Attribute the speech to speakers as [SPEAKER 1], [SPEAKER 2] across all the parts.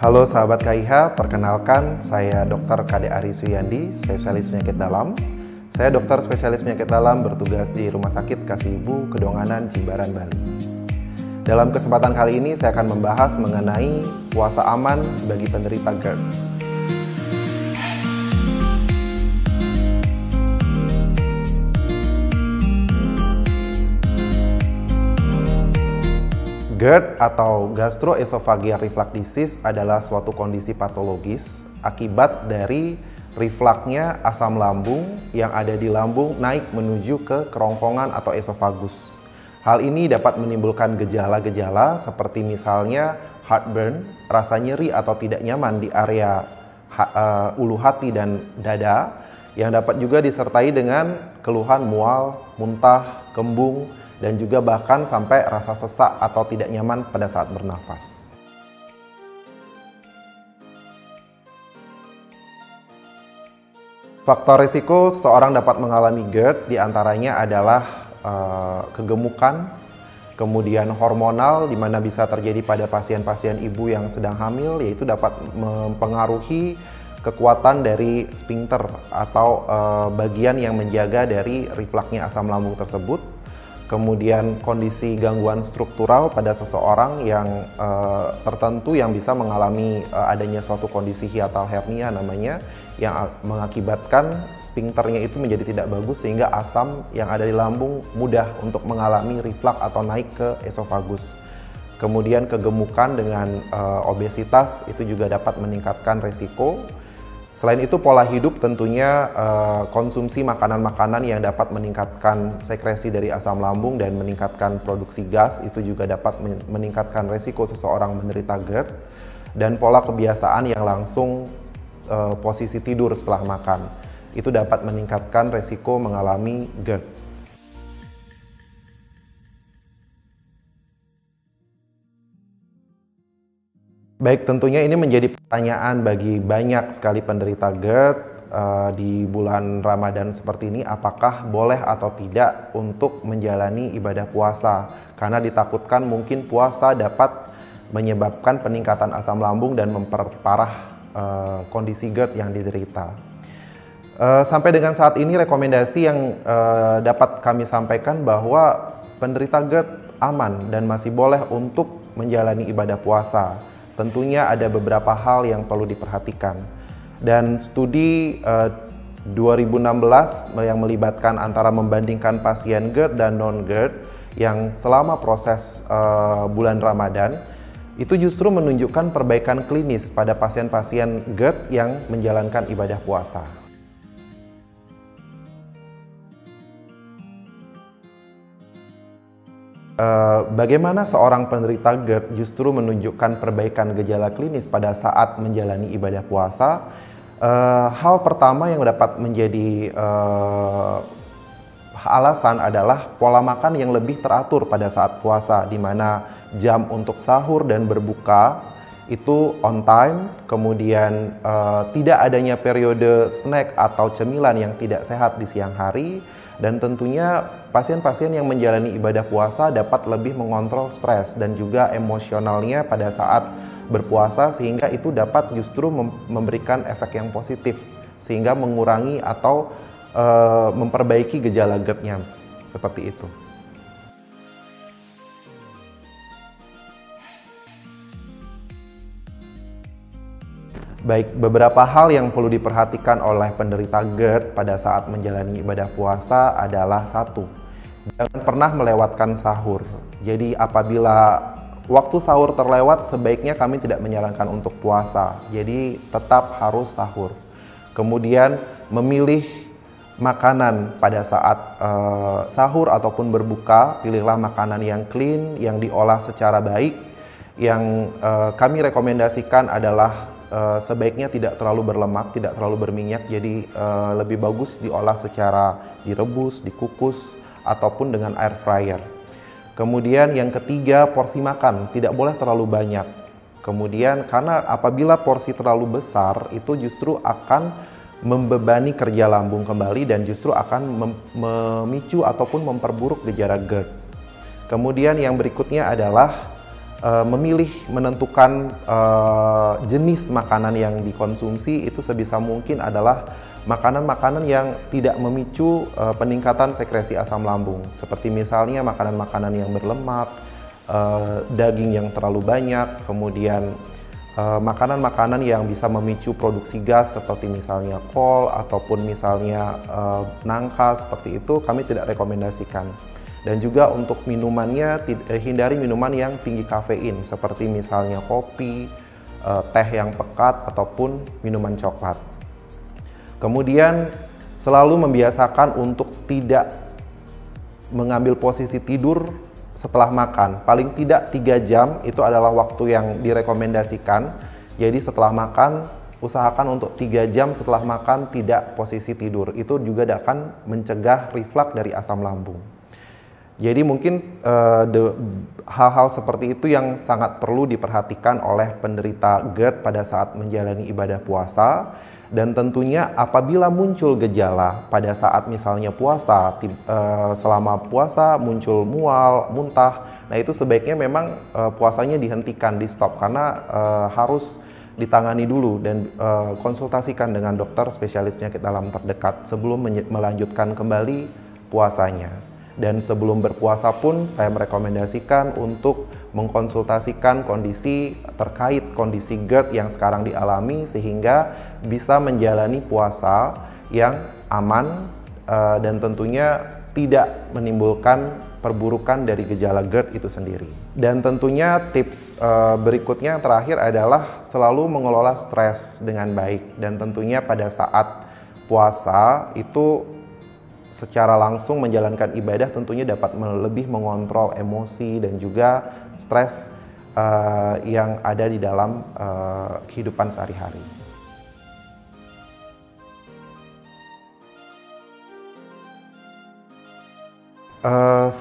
[SPEAKER 1] Halo sahabat KIH, perkenalkan saya Dr. Kade Ari Suyandi, spesialis penyakit dalam. Saya dokter spesialis penyakit dalam bertugas di Rumah Sakit Kasih Ibu Kedonganan, Jimbaran, Bali. Dalam kesempatan kali ini saya akan membahas mengenai puasa aman bagi penderita GERD. GERD atau gastroesophageal reflux disease adalah suatu kondisi patologis akibat dari refluksnya asam lambung yang ada di lambung naik menuju ke kerongkongan atau esofagus. Hal ini dapat menimbulkan gejala-gejala seperti misalnya heartburn, rasa nyeri atau tidak nyaman di area ulu hati dan dada, yang dapat juga disertai dengan keluhan mual, muntah, kembung, dan juga bahkan sampai rasa sesak atau tidak nyaman pada saat bernafas. Faktor risiko seseorang dapat mengalami GERD diantaranya adalah kegemukan, kemudian hormonal, di mana bisa terjadi pada pasien-pasien ibu yang sedang hamil, yaitu dapat mempengaruhi kekuatan dari sphincter atau bagian yang menjaga dari refluksnya asam lambung tersebut. Kemudian kondisi gangguan struktural pada seseorang yang tertentu yang bisa mengalami adanya suatu kondisi hiatal hernia namanya, yang mengakibatkan sphincternya itu menjadi tidak bagus sehingga asam yang ada di lambung mudah untuk mengalami reflux atau naik ke esofagus. Kemudian kegemukan dengan obesitas itu juga dapat meningkatkan risiko. Selain itu, pola hidup tentunya konsumsi makanan-makanan yang dapat meningkatkan sekresi dari asam lambung dan meningkatkan produksi gas itu juga dapat meningkatkan risiko seseorang menderita GERD, dan pola kebiasaan yang langsung posisi tidur setelah makan itu dapat meningkatkan risiko mengalami GERD. Baik, tentunya ini menjadi pertanyaan bagi banyak sekali penderita GERD di bulan Ramadan seperti ini, apakah boleh atau tidak untuk menjalani ibadah puasa, karena ditakutkan mungkin puasa dapat menyebabkan peningkatan asam lambung dan memperparah kondisi GERD yang diderita. Sampai dengan saat ini rekomendasi yang dapat kami sampaikan bahwa penderita GERD aman dan masih boleh untuk menjalani ibadah puasa. Tentunya ada beberapa hal yang perlu diperhatikan. Dan studi 2016 yang melibatkan antara membandingkan pasien GERD dan non-GERD yang selama proses bulan Ramadan itu justru menunjukkan perbaikan klinis pada pasien-pasien GERD yang menjalankan ibadah puasa. Bagaimana seorang penderita GERD justru menunjukkan perbaikan gejala klinis pada saat menjalani ibadah puasa? Hal pertama yang dapat menjadi alasan adalah pola makan yang lebih teratur pada saat puasa, di mana jam untuk sahur dan berbuka itu on time, kemudian tidak adanya periode snack atau cemilan yang tidak sehat di siang hari. Dan tentunya pasien-pasien yang menjalani ibadah puasa dapat lebih mengontrol stres dan juga emosionalnya pada saat berpuasa, sehingga itu dapat justru memberikan efek yang positif sehingga mengurangi atau memperbaiki gejala GERD-nya seperti itu. Baik, beberapa hal yang perlu diperhatikan oleh penderita GERD pada saat menjalani ibadah puasa adalah: 1. Jangan pernah melewatkan sahur. Jadi apabila waktu sahur terlewat, sebaiknya kami tidak menyarankan untuk puasa. Jadi tetap harus sahur. Kemudian memilih makanan pada saat sahur ataupun berbuka, pilihlah makanan yang clean, yang diolah secara baik. Yang kami rekomendasikan adalah sebaiknya tidak terlalu berlemak, tidak terlalu berminyak, jadi lebih bagus diolah secara direbus, dikukus, ataupun dengan air fryer. Kemudian yang ketiga, porsi makan tidak boleh terlalu banyak. Kemudian karena apabila porsi terlalu besar itu justru akan membebani kerja lambung kembali dan justru akan memicu ataupun memperburuk gejala GERD. Kemudian yang berikutnya adalah memilih menentukan jenis makanan yang dikonsumsi itu sebisa mungkin adalah makanan-makanan yang tidak memicu peningkatan sekresi asam lambung, seperti misalnya makanan-makanan yang berlemak, daging yang terlalu banyak, kemudian makanan-makanan yang bisa memicu produksi gas seperti misalnya kol ataupun misalnya nangka, seperti itu kami tidak rekomendasikan. Dan juga untuk minumannya, hindari minuman yang tinggi kafein seperti misalnya kopi, teh yang pekat, ataupun minuman coklat. Kemudian selalu membiasakan untuk tidak mengambil posisi tidur setelah makan. Paling tidak 3 jam itu adalah waktu yang direkomendasikan. Jadi setelah makan, usahakan untuk 3 jam setelah makan tidak posisi tidur. Itu juga akan mencegah reflux dari asam lambung. Jadi mungkin hal-hal seperti itu yang sangat perlu diperhatikan oleh penderita GERD pada saat menjalani ibadah puasa. Dan tentunya apabila muncul gejala pada saat misalnya puasa, selama puasa muncul mual, muntah, nah itu sebaiknya memang puasanya dihentikan, di stop, karena harus ditangani dulu dan konsultasikan dengan dokter spesialis penyakit dalam terdekat sebelum melanjutkan kembali puasanya. Dan sebelum berpuasa pun saya merekomendasikan untuk mengkonsultasikan kondisi terkait kondisi GERD yang sekarang dialami sehingga bisa menjalani puasa yang aman dan tentunya tidak menimbulkan perburukan dari gejala GERD itu sendiri. Dan tentunya tips berikutnya yang terakhir adalah selalu mengelola stres dengan baik, dan tentunya pada saat puasa itu secara langsung menjalankan ibadah tentunya dapat lebih mengontrol emosi dan juga stres yang ada di dalam kehidupan sehari-hari.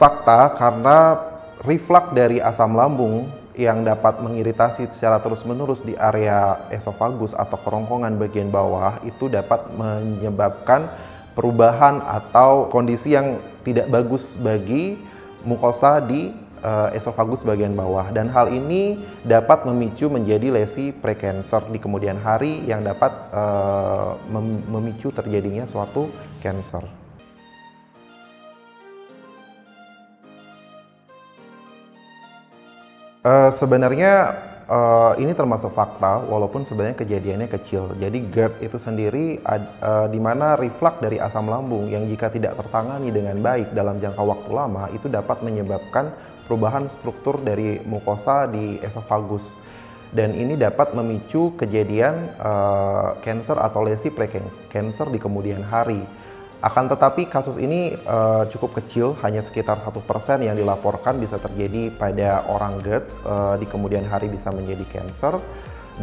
[SPEAKER 1] Fakta, karena reflux dari asam lambung yang dapat mengiritasi secara terus-menerus di area esofagus atau kerongkongan bagian bawah itu dapat menyebabkan perubahan atau kondisi yang tidak bagus bagi mukosa di esofagus bagian bawah, dan hal ini dapat memicu menjadi lesi prekanser di kemudian hari yang dapat memicu terjadinya suatu kanker. Sebenarnya ini termasuk fakta, walaupun sebenarnya kejadiannya kecil. Jadi GERD itu sendiri di mana reflux dari asam lambung yang jika tidak tertangani dengan baik dalam jangka waktu lama itu dapat menyebabkan perubahan struktur dari mukosa di esofagus. Dan ini dapat memicu kejadian kanker atau lesi prekanser di kemudian hari. Akan tetapi kasus ini cukup kecil, hanya sekitar 1% yang dilaporkan bisa terjadi pada orang GERD di kemudian hari bisa menjadi kanker.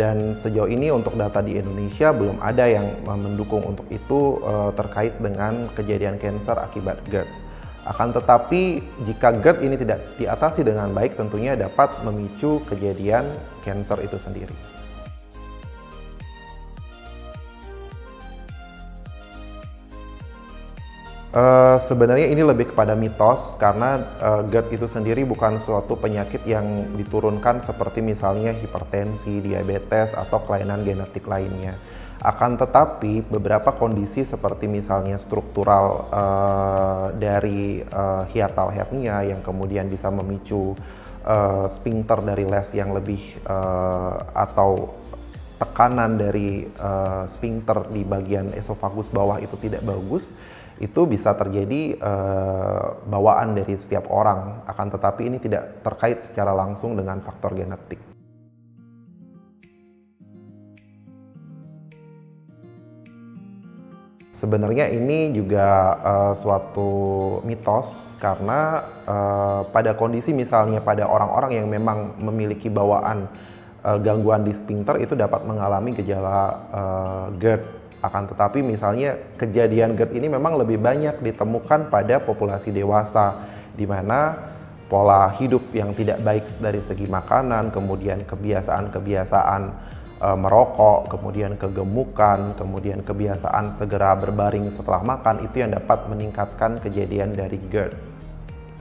[SPEAKER 1] Dan sejauh ini untuk data di Indonesia belum ada yang mendukung untuk itu terkait dengan kejadian kanker akibat GERD. Akan tetapi jika GERD ini tidak diatasi dengan baik tentunya dapat memicu kejadian kanker itu sendiri. Sebenarnya ini lebih kepada mitos, karena GERD itu sendiri bukan suatu penyakit yang diturunkan seperti misalnya hipertensi, diabetes, atau kelainan genetik lainnya. Akan tetapi beberapa kondisi seperti misalnya struktural dari hiatal hernia yang kemudian bisa memicu sphincter dari les yang lebih atau tekanan dari sphincter di bagian esofagus bawah itu tidak bagus, itu bisa terjadi bawaan dari setiap orang, akan tetapi ini tidak terkait secara langsung dengan faktor genetik. Sebenarnya ini juga suatu mitos, karena pada kondisi misalnya pada orang-orang yang memang memiliki bawaan gangguan di sphincter itu dapat mengalami gejala GERD. Akan tetapi misalnya kejadian GERD ini memang lebih banyak ditemukan pada populasi dewasa, di mana pola hidup yang tidak baik dari segi makanan, kemudian kebiasaan-kebiasaan merokok, kemudian kegemukan, kemudian kebiasaan segera berbaring setelah makan, itu yang dapat meningkatkan kejadian dari GERD.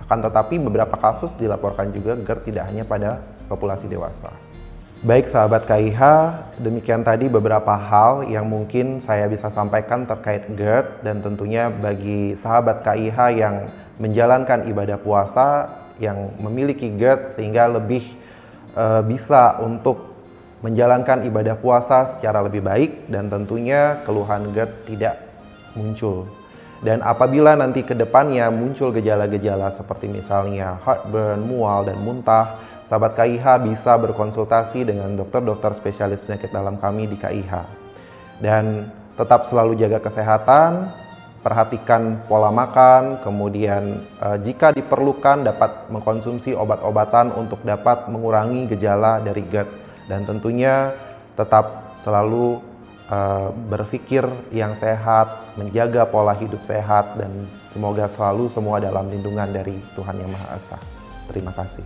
[SPEAKER 1] Akan tetapi beberapa kasus dilaporkan juga GERD tidak hanya pada populasi dewasa. Baik sahabat KIH, demikian tadi beberapa hal yang mungkin saya bisa sampaikan terkait GERD, dan tentunya bagi sahabat KIH yang menjalankan ibadah puasa yang memiliki GERD sehingga lebih bisa untuk menjalankan ibadah puasa secara lebih baik dan tentunya keluhan GERD tidak muncul. Dan apabila nanti ke depannya muncul gejala-gejala seperti misalnya heartburn, mual, dan muntah, sahabat KIH bisa berkonsultasi dengan dokter-dokter spesialis penyakit dalam kami di KIH. Dan tetap selalu jaga kesehatan, perhatikan pola makan, kemudian jika diperlukan dapat mengkonsumsi obat-obatan untuk dapat mengurangi gejala dari GERD. Dan tentunya tetap selalu berpikir yang sehat, menjaga pola hidup sehat, dan semoga selalu semua dalam lindungan dari Tuhan Yang Maha Esa. Terima kasih.